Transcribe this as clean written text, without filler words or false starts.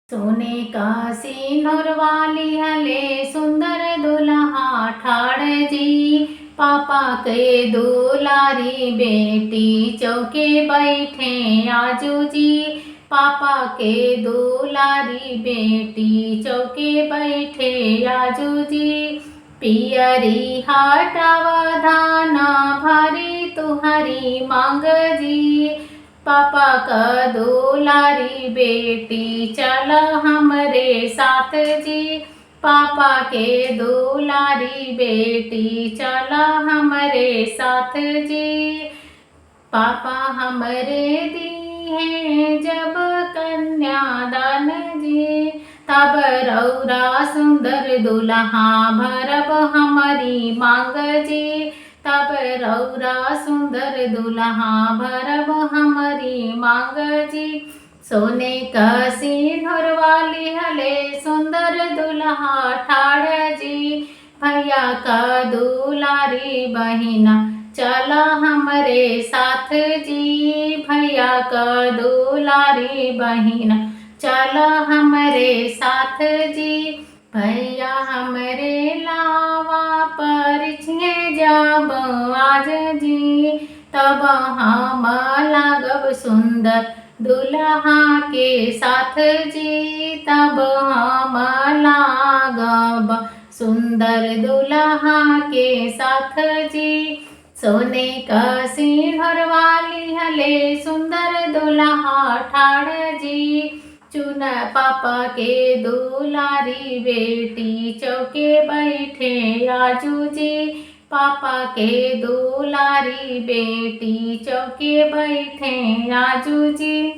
सोने का सिंदूर वाली हले सुंदर दुल्हा ठाड़ जी। पापा के दुलारी बेटी चौके बैठे आजू जी। पापा के दुलारी बेटी चौके बैठे आजू जी। पियरी हटावा धाना भारी तुहरी मांग जी। पापा का दुलारी बेटी चला हमरे साथ जी। पापा के दुलारी बेटी चला हमरे साथ जी। पापा हमरे दी है जब कन्यादान जी। तब रौरा सुंदर दुल्हा भरब हमारी मांग जी। तब रौरा सुंदर दुल्हा भरब हमारी मांग जी। सोने का सिंदूर वाली हले सुंदर दुल्हा ठाड़ जी। भैया का दुलारी बहिना चला हमरे साथ जी। भैया का दुलारी बहिना चला हमरे साथ जी। भैया हमरे लावा परिछे जब आज जी। तब हम लागब सुंदर दुल्हा के साथ जी। तब हम लागब सुंदर दुल्हा के साथ जी। सोने का सिंदूर वाली हले सुंदर दुल्हा ठाड़ जी। चुन पापा के दुलारी बेटी चौके बैठे आजू जी। पापा के दुलारी बेटी चौके बैठे आजू जी।